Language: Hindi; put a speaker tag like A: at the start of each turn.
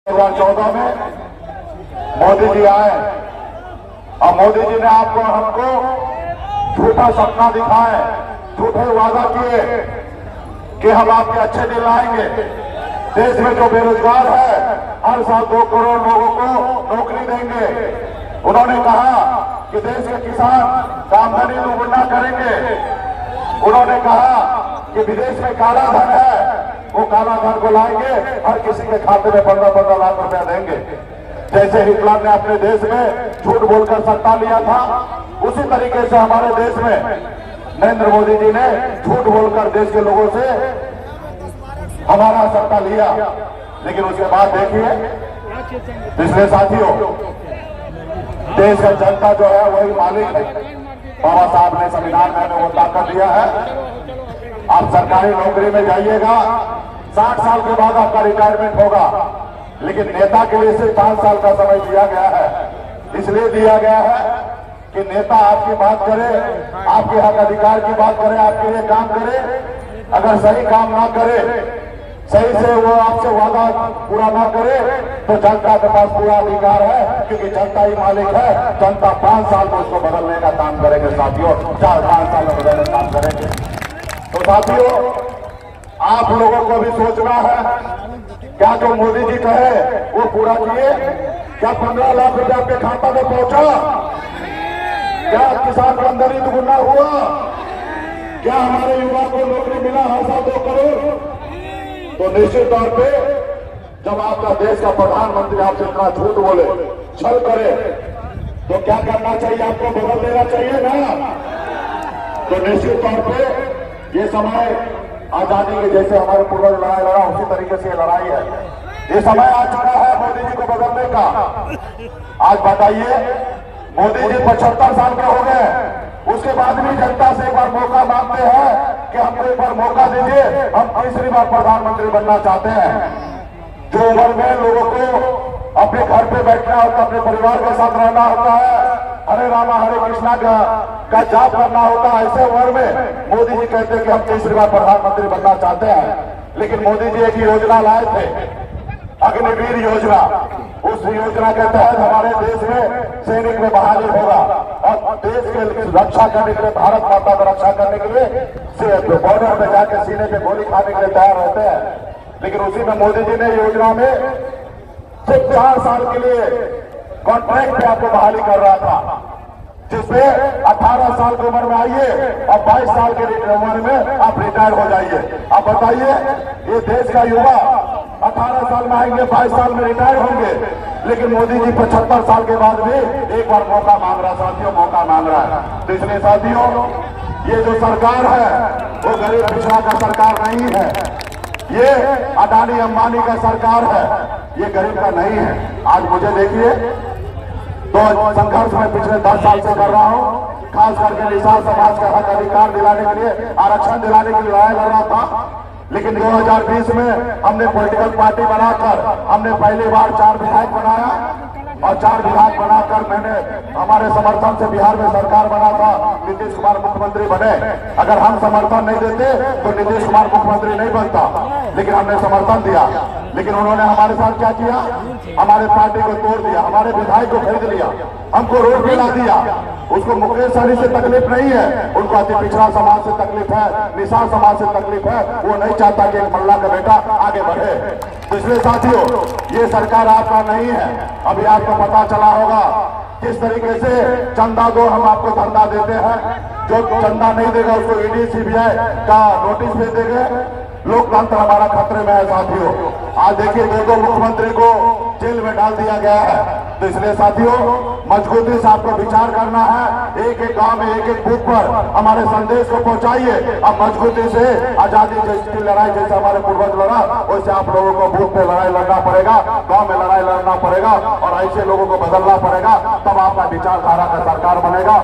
A: 2014 में मोदी जी आए और मोदी जी ने आपको हमको झूठा सपना दिखाए, झूठे वादा किए कि हम आपके अच्छे दिन लाएंगे। देश में जो बेरोजगार है हर साल 2 करोड़ लोगों को नौकरी देंगे। उन्होंने कहा कि देश के किसान का आमदनी दोगुना करेंगे। उन्होंने कहा कि विदेश में काला धन है, वो काला धन को लाएंगे, हर किसी के खाते में 15-15 लाख रुपया देंगे। जैसे हिटलर ने अपने देश में झूठ बोलकर सत्ता लिया था, उसी तरीके से हमारे देश में नरेंद्र मोदी जी ने झूठ बोलकर देश के लोगों से हमारा सत्ता लिया। लेकिन उसके बाद देखिए पिछले साथियों, देश का जनता जो है वही मालिक है। बाबा साहब ने संविधान में हमें वो ताकत दिया है। आप सरकारी नौकरी में जाइएगा, 60 साल के बाद आपका रिटायरमेंट होगा, लेकिन नेता के लिए सिर्फ 5 साल का समय दिया गया है। इसलिए दिया गया है कि नेता आपकी बात करे, आपके हक अधिकार की बात करे, आपके लिए काम करे। अगर सही काम ना करे, सही से वो आपसे वादा पूरा ना करे, तो जनता के पास पूरा अधिकार है, क्योंकि जनता ही मालिक है। जनता 5 साल में उसको बदलने का काम करेंगे साथियों, 4-5 साल में बदलने का काम करेंगे। तो साथियों, आप लोगों को भी सोचना है, क्या जो मोदी जी कहे वो पूरा किए? क्या 15 लाख रुपया आपके खाता में पहुंचा? क्या किसान का आमदनी दुगुना हुआ? क्या हमारे युवा को नौकरी मिला हर साल 2 करोड़? तो निश्चित तौर पे जब आपका देश का प्रधानमंत्री आपसे इतना झूठ बोले, छल करे, तो क्या करना चाहिए? आपको बदल देना चाहिए ना? तो निश्चित तौर पे ये समय आजादी के जैसे हमारे पूर्वज लड़ाई लड़ा, उसी तरीके से लड़ाई है। ये समय आ चुका है मोदी जी को बदलने का। आज बताइए, मोदी जी 75 साल के हो गए, उसके बाद भी जनता से एक बार मौका मांगते हैं कि हमको एक बार मौका दीजिए, हम तीसरी बार प्रधानमंत्री बनना चाहते हैं। जो उम्र में लोगों को अपने घर पे बैठना होता है, अपने परिवार के साथ रहना होता है, हरे रामा हरे कृष्णा का जाप करना होता है, ऐसे उम्र में मोदी जी कहते हैं कि हम तीसरी बार प्रधानमंत्री बनना चाहते हैं। लेकिन मोदी जी एक योजना लाए थे, अग्निवीर योजना। उस योजना के तहत हमारे देश में सैनिक में बहाली होगा और देश के रक्षा करने के लिए, भारत माता की रक्षा करने के लिए बॉर्डर में जाकर सीने पे गोली खाने के लिए तैयार रहते हैं। लेकिन उसी में मोदी जी ने योजना में सिर्फ 4 साल के लिए कॉन्ट्रैक्ट पे आपको बहाली कर रहा था, जिसमें 18 साल की उम्र में आइए और 22 साल की उम्र में आप रिटायर हो जाइए। आप बताइए, ये देश का युवा 18 साल में आएंगे, 22 साल में रिटायर होंगे, लेकिन मोदी जी 75 साल के बाद भी एक बार मौका मांग रहा है साथियों, मौका मांग रहा है। तो इसलिए साथियों, ये जो सरकार है वो गरीब पिछड़ा का सरकार नहीं है, ये अडानी अंबानी का सरकार है, ये गरीब का नहीं है। आज मुझे देखिए, तो संघर्ष में पिछले 10 साल से कर रहा हूँ, खास करके निषाद समाज का हक अधिकार दिलाने के लिए, आरक्षण दिलाने के लिए लड़ाई लड़ रहा था। लेकिन 2020 में हमने पॉलिटिकल पार्टी बनाकर हमने पहली बार 4 विधायक बनाया और 4 विधायक बनाकर मैंने हमारे समर्थन से बिहार में सरकार बना था। नीतीश कुमार मुख्यमंत्री बने। अगर हम समर्थन नहीं देते तो नीतीश कुमार मुख्यमंत्री नहीं बनता, लेकिन हमने समर्थन दिया। लेकिन उन्होंने हमारे साथ क्या किया? हमारे पार्टी को तोड़ दिया, हमारे विधायक को खरीद लिया, हमको रोड पे ला दिया। उसको मुकेश सहनी से तकलीफ नहीं है, उनको अति पिछड़ा समाज से तकलीफ है, निषाद समाज से तकलीफ है। वो नहीं चाहता कि एक मल्ला का बेटा आगे बढ़े। तो इसलिए साथियों, ये सरकार आपका नहीं है। अभी आपको पता चला होगा किस तरीके से चंदा दो, हम आपको धंधा देते हैं। जो चंदा नहीं देगा उसको ईडी सीबीआई का नोटिस भेज देंगे। लोकतंत्र हमारा खतरे में है साथियों। आज देखिए, 2 मुख्यमंत्री को जेल में डाल दिया गया है। तो इसलिए साथियों, मजबूती से आपको विचार करना है। एक एक गांव में, एक एक बूथ पर हमारे संदेश को पहुंचाइए। अब मजबूती से आजादी की लड़ाई जैसे हमारे पूर्वज लड़ा, वैसे आप लोगों को बूथ पे लड़ाई लड़ना पड़ेगा, गांव में लड़ाई लड़ना पड़ेगा और ऐसे लोगों को बदलना पड़ेगा। तब आपका विचारधारा का सरकार बनेगा।